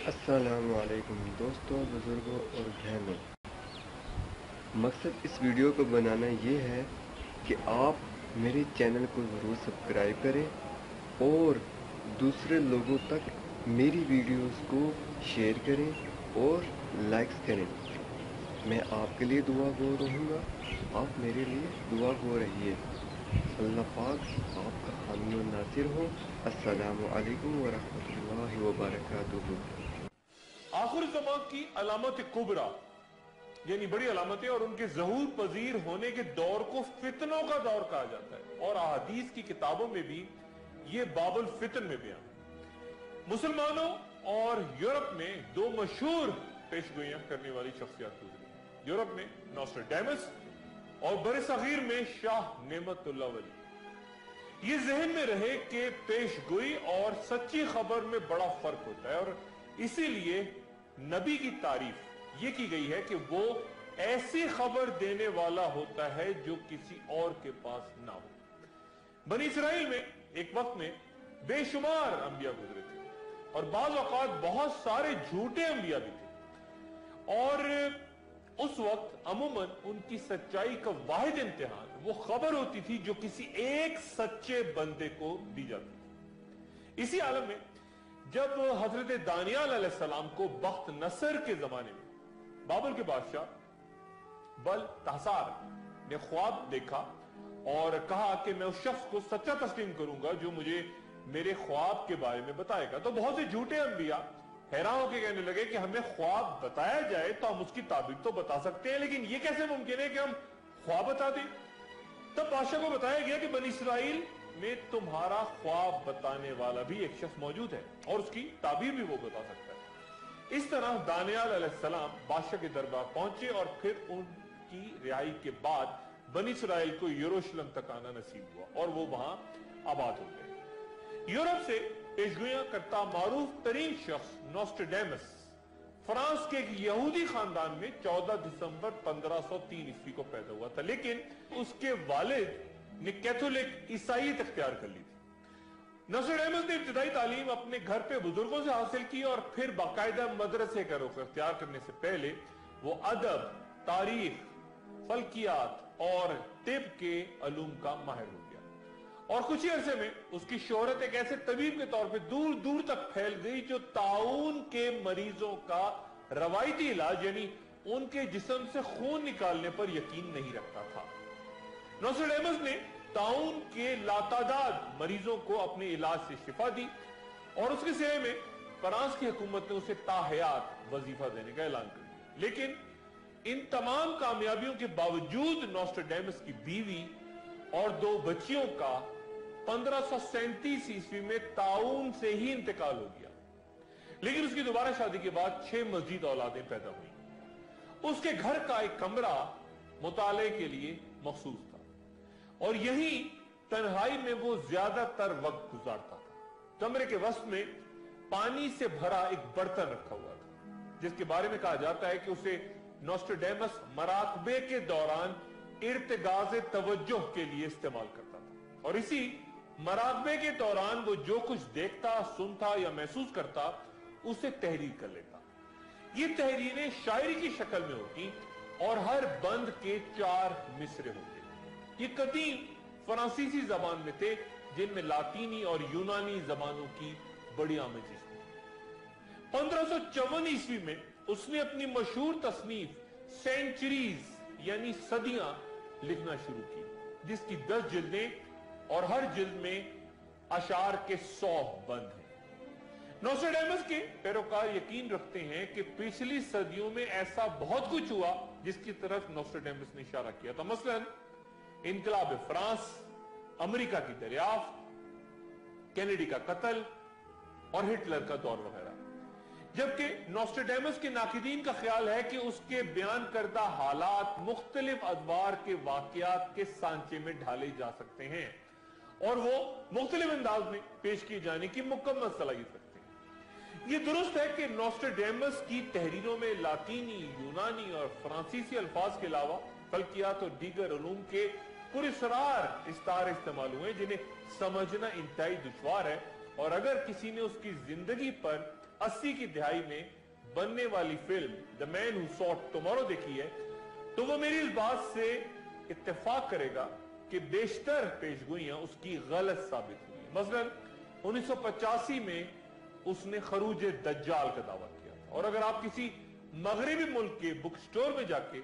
السلام علیکم دوستوں، بزرگوں اور بہنوں۔ مقصد اس ویڈیو کو بنانا یہ ہے کہ آپ میرے چینل کو ضرور سبسکرائب کریں اور دوسرے لوگوں تک میری ویڈیوز کو شیئر کریں اور لائکس کریں۔ میں آپ کے لیے دعا گو رہوں گا، آپ میرے لیے دعا گو رہیے۔ اللہ پاک آپ کا حامی و ناصر ہو۔ السلام علیکم ورحمۃ اللہ وبرکاتہ۔ آخر زمان کی علامت کبرا یعنی بڑی علامتیں اور ان کے ظہور پذیر ہونے کے دور کو فتنوں کا دور کہا جاتا ہے، اور احادیث کی کتابوں میں بھی یہ باب الفتن میں بیان۔ مسلمانوں اور یورپ میں دو مشہور پیشگوئیاں کرنے والی شخصیات گزری۔ یورپ میں نوسٹراڈیمس اور بر صغیر میں شاہ نعمت اللہ ولی۔ یہ ذہن میں رہے کہ پیشگوئی اور سچی خبر میں بڑا فرق ہوتا ہے، اور اسی لیے نبی کی تعریف یہ کی گئی ہے کہ وہ ایسی خبر دینے والا ہوتا ہے جو کسی اور کے پاس نہ ہو۔ بنی اسرائیل میں ایک وقت میں بے شمار انبیاء گزرے تھے، اور بعض اوقات بہت سارے جھوٹے انبیاء بھی تھے، اور اس وقت عموماً ان کی سچائی کا واحد امتحان وہ خبر ہوتی تھی جو کسی ایک سچے بندے کو دی جاتی تھی۔ اسی عالم میں جب حضرت دانیال علیہ السلام کو بخت نصر کے زمانے میں بابل کے بادشاہ بلتحسار نے خواب دیکھا اور کہا کہ میں اس شخص کو سچا تسلیم کروں گا جو مجھے میرے خواب کے بارے میں بتائے گا، تو بہت سے جھوٹے انبیاء حیران ہو کے کہنے لگے کہ ہمیں خواب بتایا جائے تو ہم اس کی تعبیر تو بتا سکتے ہیں، لیکن یہ کیسے ممکن ہے کہ ہم خواب بتا دیں؟ تب بادشاہ کو بتایا گیا کہ بنی اسرائیل میں تمہارا خواب بتانے والا بھی ایک شخص موجود ہے، اور اس کی تعبیر بھی وہ بتا سکتا ہے۔ اس طرح دانیال علیہ السلام بادشاہ کے دربار پہنچے، اور پھر ان کی رہائی کے بعد بنی اسرائیل کو یروشلم تک آنا نصیب ہوا، اور وہ وہاں آباد ہو گئے۔ یورپ سے پیشگوئیاں کرتا معروف ترین شخص نوسٹراڈیمس فرانس کے ایک یہودی خاندان میں 14 دسمبر 1503 عیسوی کو پیدا ہوا تھا، لیکن اس کے والد نے کیتھولک عیسائیت اختیار کر لی تھی۔ نوسٹراڈیمس نے ابتدائی تعلیم اپنے گھر پہ بزرگوں سے حاصل کی، اور پھر باقاعدہ مدرسے کا رخ اختیار کرنے سے پہلے وہ ادب، تاریخ، فلکیات اور طب کے علوم کا ماہر ہو گیا، اور کچھ ہی عرصے میں اس کی شہرت ایک ایسے طبیب کے طور پہ دور دور تک پھیل گئی جو طاعون کے مریضوں کا روایتی علاج یعنی ان کے جسم سے خون نکالنے پر یقین نہیں رکھتا تھا۔ نوسٹراڈیمس نے طاعون کے لاتعداد مریضوں کو اپنے علاج سے شفا دی، اور اس کے سلے میں فرانس کی حکومت نے اسے تاحیات وظیفہ دینے کا اعلان کر دیا۔ لیکن ان تمام کامیابیوں کے باوجود نوسٹراڈیمس کی بیوی اور دو بچیوں کا 1537 عیسوی میں طاعون سے ہی انتقال ہو گیا، لیکن اس کی دوبارہ شادی کے بعد 6 مزید اولادیں پیدا ہوئیں۔ اس کے گھر کا ایک کمرہ مطالعے کے لیے مخصوص تھا، اور یہی تنہائی میں وہ زیادہ تر وقت گزارتا تھا۔ کمرے کے وسط میں پانی سے بھرا ایک برتن رکھا ہوا تھا، جس کے بارے میں کہا جاتا ہے کہ اسے نوسٹراڈیمس مراقبے کے دوران ارتکاز توجہ کے لیے استعمال کرتا تھا، اور اسی مراقبے کے دوران وہ جو کچھ دیکھتا، سنتا یا محسوس کرتا اسے تحریر کر لیتا۔ یہ تحریریں شاعری کی شکل میں ہوتی، اور ہر بند کے 4 مصرے ہوتے۔ یہ قدیم فرانسیسی زبان میں تھے، جن میں لاطینی اور یونانی زبانوں کی بڑی آمیزش تھی۔ 1554 عیسوی میں اس نے اپنی مشہور تصنیف سینچریز یعنی صدیاں لکھنا شروع کی، جس کی 10 جلدیں اور ہر جلد میں اشعار کے 100 بند ہیں۔ نوسٹراڈیمس کے پیروکار یقین رکھتے ہیں کہ پچھلی صدیوں میں ایسا بہت کچھ ہوا جس کی طرف نوسٹراڈیمس نے اشارہ کیا تھا، مثلا انقلاب فرانس، امریکہ کی دریافت، کینیڈی کا قتل اور ہٹلر کا دور وغیرہ۔ جبکہ نوسٹراڈیمس کے ناقدین کا خیال ہے کہ اس کے بیان کردہ حالات مختلف ادوار کے واقعات کے سانچے میں ڈھالے جا سکتے ہیں، اور وہ مختلف انداز میں پیش کیے جانے کی مکمل صلاحیت رکھتے ہیں۔ یہ درست ہے کہ نوسٹراڈیمس کی تحریروں میں لاطینی، یونانی اور فرانسیسی الفاظ کے علاوہ فلکیات اور دیگر علوم کے پراسرار استعارے استعمال ہوئے، جنہیں سمجھنا انتہائی دشوار ہے، اور اگر کسی نے اس کی زندگی پر 80 की दिहाई में बनने वाली film the man who sought tomorrow देखी है, तो वो मेरी इस बात से इत्तेफाक करेगा कि बेशतर पेशगोइयां उसकी गलत साबित हुई है। मसलन 1985 में उसने खरूज दज्जाल का दावा किया था, और अगर आप किसी मगरबी मुल्क के बुक स्टोर में जाके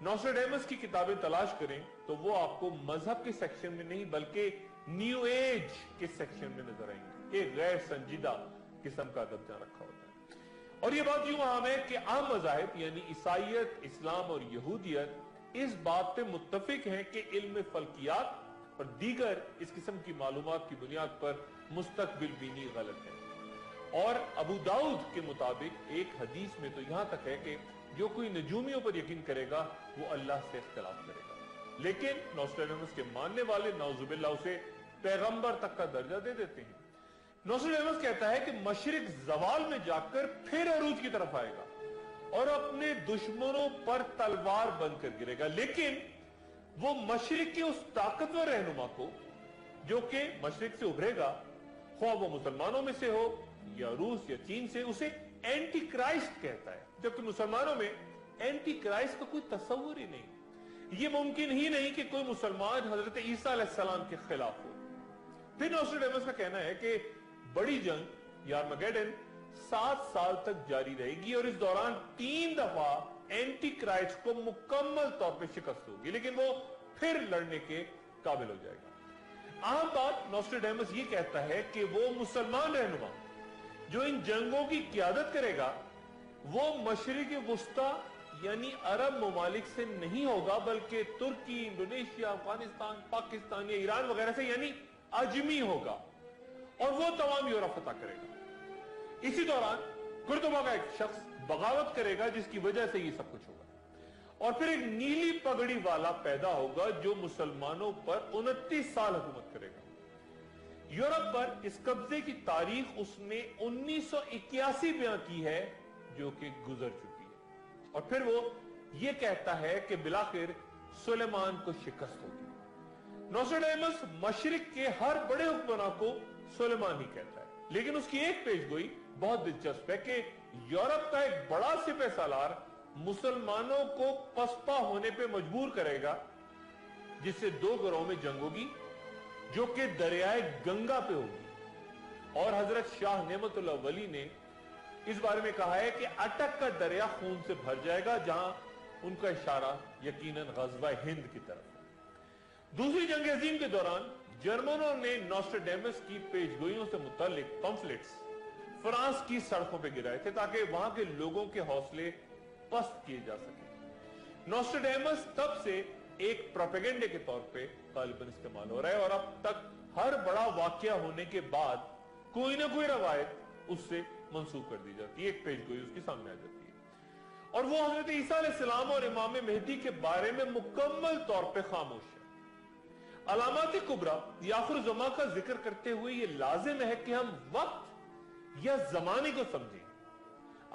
नोस्ट्रेडेमस की किताबें तलाश करें तो वो आपको मजहब के सेक्शन में नहीं बल्कि न्यू एज के सेक्शन में नजर आएंगे। एक गैर संजीदा किस्म का दर्जा रखा होता है। और ये बात यूं आम है कि आम मजाहिब यानी ईसाइयत, इस्लाम और यहूदियत इस बात पे मुत्तफिक हैं कि इल्म फल्कियात और दीगर इस किस्म की मालूमात की बुनियाद पर मुस्तकबिल बीनी गलत है। और अबू दाऊद के मुताबिक एक हदीस में तो यहां तक है कि जो कोई नजूमियों पर यकीन करेगा वो अल्लाह से इख्तिलाफ करेगा। लेकिन नोस्ट्रेडेमस के मानने वाले नाउजुबिल्लाह उसे पैगंबर तक का दर्जा दे देते हैं। नोस्ट्रेडेमस कहता है कि मशरिक जवाल में जाकर फिर अरूज की तरफ आएगा और अपने दुश्मनों पर तलवार बनकर गिरेगा, लेकिन वो मशरिक के उस ताकतवर रहनुमा को जो कि मशरिक से उभरेगा, ख्वाह वो मुसलमानों में से हो या रूस या चीन से, उसे एंटी क्राइस्ट कहता है। जबकि मुसलमानों में एंटी क्राइस्ट का कोई तस्वुर ही नहीं। ये मुमकिन ही नहीं कि कोई मुसलमान हजरत ईसा अलैहिस्सलाम के खिलाफ हो। फिर नोस्ट्रेडेमस का कहना है कि बड़ी जंग यार्मगेडन 7 साल तक जारी रहेगी और इस दौरान 3 दफा एंटी क्राइस्ट को मुकम्मल तौर पर शिकस्त होगी, लेकिन वो फिर लड़ने के काबिल हो जाएगा। आम बात नोस्ट्रेडेमस ये कहता है कि वो मुसलमान रहनुमा जो इन जंगों की क्यादत करेगा वो मशरिक वुस्ता यानी अरब ममालिक से नहीं होगा, बल्कि तुर्की, इंडोनेशिया, अफगानिस्तान, पाकिस्तान या ईरान वगैरह से यानी अजमी होगा, और वो तमाम यूरोप फतह करेगा। इसी दौरान कुर्तुबा का एक शख्स बगावत करेगा जिसकी वजह से ये सब कुछ होगा, और फिर एक नीली पगड़ी वाला पैदा होगा जो मुसलमानों पर 29 साल हुकूमत करेगा। यूरोप पर इस कब्जे की तारीख उसने 1981 बयां की है जो कि गुजर चुकी है, और फिर वो ये कहता है कि बिलाखिर सुलेमान को शिकस्त होगी। नोस्ट्रेडेमस मशरिक के हर बड़े हुक्मरान को सुलेमान ही कहता है, लेकिन उसकी एक पेशगोई बहुत दिलचस्प है कि यूरोप का एक बड़ा सिपह सालार मुसलमानों को पसपा होने पे मजबूर करेगा, जिससे 2 गिरोह में जंग होगी जो कि दरियाए गंगा पे होगी। और हजरत शाह नेमतुल्लाह वली ने इस बारे में कहा है कि अटक का दरिया खून से भर जाएगा, जहां उनका इशारा यकीनन गज़वा हिंद की तरफ है। दूसरी जंग अजीम के दौरान जर्मनों ने नोस्ट्रेडेमस की पेशगोइयों से मुतालिक पंफलेट्स फ्रांस की सड़कों पर गिराए थे ताकि वहां के लोगों के हौसले पस्त किए जा सके। नोस्ट्रेडेमस तब से एक प्रोपेगेंडे के तौर पे गालिबन इस्तेमाल हो रहा है, और अब तक हर बड़ा वाकया होने के बाद कोई ना कोई रवायत उससे मंसूब कर दी जाती है, एक पेशगोई उसके सामने आ जाती है, और वो हजरत ईसा अलैहिस्सलाम और इमाम मेहदी के बारे में मुकम्मल तौर पे खामोश है। अलामात कुबरा या आखिर ज़मा का जिक्र करते हुए ये लाजिम है कि हम वक्त या जमाने को समझें।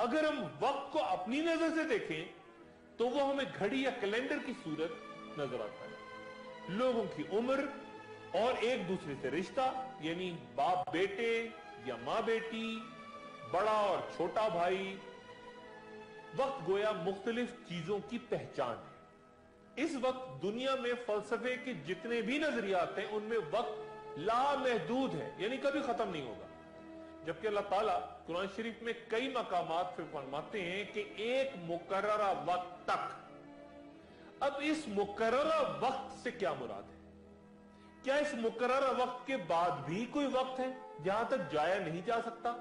अगर हम वक्त को अपनी नजर से देखें तो वो हमें घड़ी या कैलेंडर की सूरत नजर आता है। लोगों की उम्र और एक दूसरे से रिश्ता यानी बाप बेटे या मां बेटी, बड़ा और छोटा भाई, वक्त गोया मुख्तलिफ चीजों की पहचान है। इस वक्त दुनिया में फलसफे के जितने भी नजरियात हैं उनमें वक्त लामहदूद है, यानी कभी खत्म नहीं होगा। जबकि अल्लाह ताला कुरान शरीफ में कई मकामात पे फरमाते हैं कि एक मुकर्ररा वक्त तक। अब इस मुकर्ररा वक्त से क्या मुराद है? क्या इस मुकर्ररा वक्त के बाद भी कोई वक्त है जहां तक जाया नहीं जा सकता?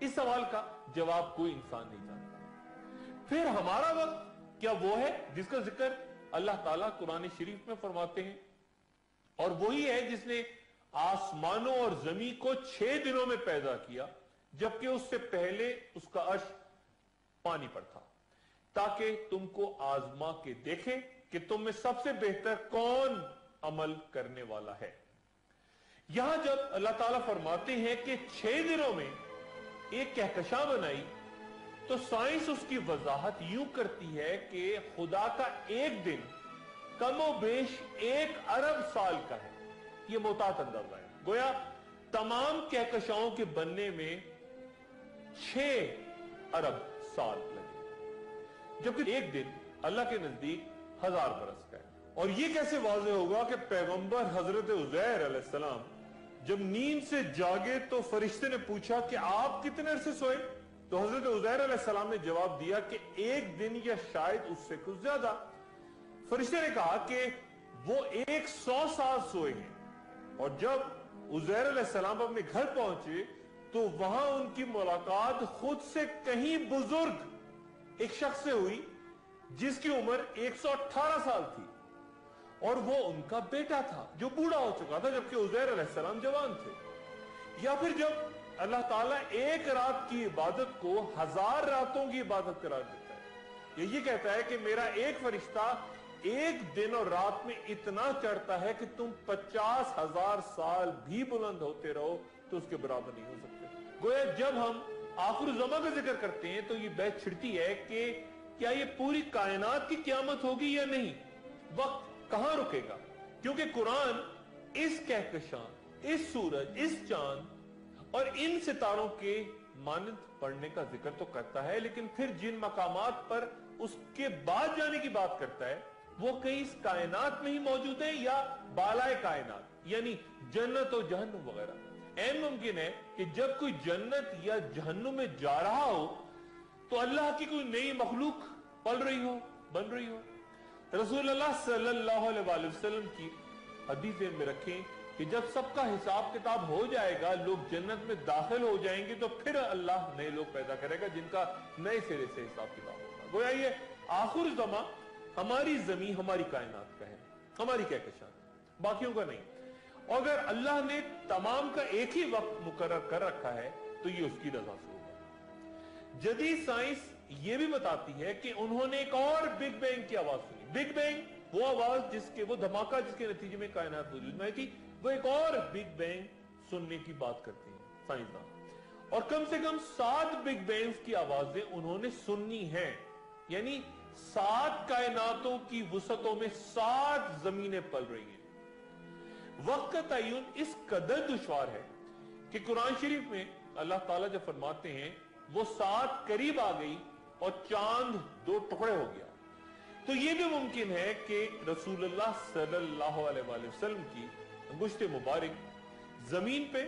इस सवाल का जवाब कोई इंसान नहीं जानता। फिर हमारा वक्त क्या वो है जिसका जिक्र अल्लाह ताला कुरान शरीफ में फरमाते हैं? और वही है जिसने आसमानों और जमीन को 6 दिनों में पैदा किया, जबकि उससे पहले उसका अर्श पानी पर था, ताकि तुमको आजमा के देखे कि तुम में सबसे बेहतर कौन अमल करने वाला है। यहां जब अल्लाह ताला फरमाते हैं कि 6 दिनों में एक कहकशां बनाई, तो साइंस उसकी वजाहत यूं करती है कि खुदा का एक दिन कमोबेश 1 अरब साल का है। यह मोहतात अंदाजा है। गोया तमाम कहकशाओं के बनने में 6 अरब साल लगे, जबकि एक दिन अल्लाह के नजदीक 1000 बरस का है। और ये कैसे वाज़ेह होगा कि पैगंबर हजरत उज़ैर अलैहिस्सलाम जब नींद से जागे तो फरिश्ते ने पूछा कि आप कितने अरसे सोए? तो हजरत उज़ैर अलैहिस्सलाम ने जवाब दिया कि एक दिन या शायद उससे कुछ ज्यादा। फरिश्ते ने कहा कि वो 100 साल सोए हैं। और जब उज़ैर अलैहिस्सलाम अपने घर पहुंचे तो वहां उनकी मुलाकात खुद से कहीं बुजुर्ग एक शख्स से हुई जिसकी उम्र 118 साल थी, और वो उनका बेटा था जो बूढ़ा हो चुका था, जबकि उज़ैर अलैहिस्सलाम जवान थे। या फिर जब अल्लाह ताला एक रात की इबादत को 1000 रातों की इबादत करार देता है, ये कहता है कि मेरा एक फरिश्ता एक दिन और रात में इतना चढ़ता है कि तुम 50,000 साल भी बुलंद होते रहो तो उसके बराबर नहीं हो सकते। गोया जब हम आखिर ज़मा का जिक्र करते हैं तो ये बहस छिड़ती है कि क्या ये पूरी कायनात की क़यामत होगी या नहीं, वक्त कहां रुकेगा? क्योंकि कुरान इस कहकशां, इस सूरज, इस चांद और इन सितारों के मानंद पढ़ने का जिक्र तो करता है, लेकिन फिर जिन मकामात पर उसके बाद जाने की बात करता है वो कहीं इस कायनात में ही मौजूद है या बालाए कायनात, यानी जन्नत और जहन्नुम वगैरह। ऐन मुमकिन है कि जब कोई जन्नत या जहन्नुम में जा रहा हो तो अल्लाह की कोई नई मखलूक पल रही हो, बन रही हो। रसूलुल्लाह सल्लल्लाहु अलैहि वसल्लम की हदीस में रखें कि जब सबका हिसाब किताब हो जाएगा, लोग जन्नत में दाखिल हो जाएंगे, तो फिर अल्लाह नए लोग पैदा करेगा जिनका नए सिरे से हिसाब किताब होगा। गोया ये आखिर ज़मा हमारी जमीन, हमारी कायनात का है, हमारी कहकशां, बाकियों का नहीं। और अगर अल्लाह ने तमाम का एक ही वक्त मुकर्रर कर रखा है तो ये उसकी रजा से होगा। जदीद साइंस ये भी बताती है कि उन्होंने एक और बिग बैंग की आवाज सुनी। बिग बैंग वो आवाज जिसके, वो धमाका जिसके नतीजे में कायनात वजूद में आई थी, वो एक और बिग बैंग सुनने की बात करते हैं साइंसदान। और कम से कम 7 बिग बैंग्स की आवाजें उन्होंने सुननी है, यानी 7 कायनातों की वुसअतों में 7 जमीनें पल रही हैं। वक्त का तयन इस कदर दुश्वार है कि कुरान शरीफ में अल्लाह ताला जब फरमाते हैं वो 7 करीब आ गई और चांद 2 टुकड़े हो गया, तो यह भी मुमकिन है कि रसूलुल्लाह सल्लल्लाहु अलैहि वसल्लम की अंगुश्त मुबारक जमीन पे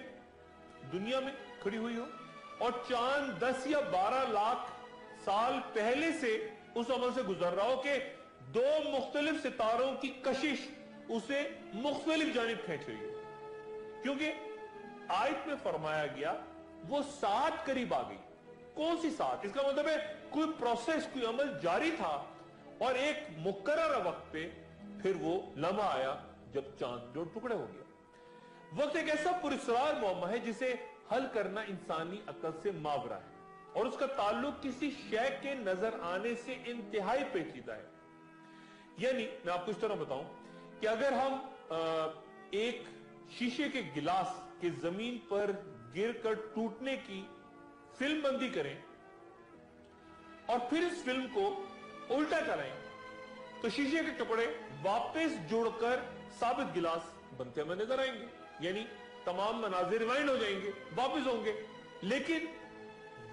दुनिया में खड़ी हुई हो और चांद 10 या 12 लाख साल पहले से उस अमल से गुजर रहा हो कि 2 मुख्तलिफ सितारों की कशिश उसे मुख्तलिफ जानिब खींच रही है। क्योंकि आयत में फरमाया गया वो 7 करीब आ गई। कौन सी 7? इसका मतलब है कोई प्रोसेस, कोई अमल जारी था और एक मुकर्रर वक्त पे फिर वो लम्हा आया जब चांद 2 टुकड़े हो गया। वक्त एक ऐसा पुरस्कार मुअम्मा है जिसे हल करना इंसानी अकल से मावरा है और उसका ताल्लुक किसी शय के नजर आने से इंतहाई पेचीदा है। यानी मैं आपको इस तरह बताऊं कि अगर हम एक शीशे के गिलास के जमीन पर गिरकर टूटने की फिल्म बंदी करें और फिर इस फिल्म को उल्टा चलाएं तो शीशे के टुकड़े वापस जुड़कर साबित गिलास बनते हमें नजर आएंगे, यानी तमाम मनाजिर रिवाइंड हो जाएंगे, वापस होंगे। लेकिन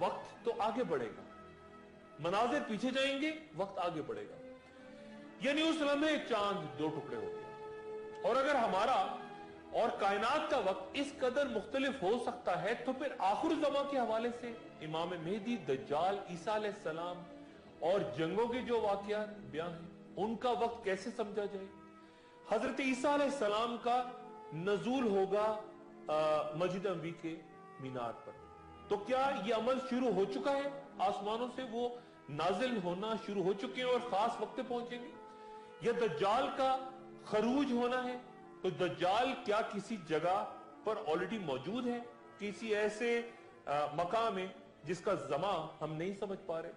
वक्त तो आगे बढ़ेगा, मनाजिर पीछे जाएंगे, वक्त आगे बढ़ेगा। यानी उस लम्हे चांद 2 टुकड़े हो गया। और अगर हमारा और कायनात का वक्त इस कदर मुख्तलिफ हो सकता है तो फिर आखिर ज़मा के हवाले से इमाम मेहदी, दज्जाल, ईसा अलैहिस्सलाम और जंगों के जो वाकयात बयां हैं उनका वक्त कैसे समझा जाए? हजरत ईसा अलैहिस्सलाम का नजूल होगा मस्जिद नबवी के मीनार पर, तो क्या यह अमल शुरू हो चुका है? आसमानों से वो नाजिल होना शुरू हो चुके हैं और खास वक्त पहुंचेंगे? या दज्जाल का खरूज होना है? तो दज्जाल क्या किसी जगह पर ऑलरेडी मौजूद है, किसी ऐसे मकाम में जिसका ज़मा हम नहीं समझ पा रहे?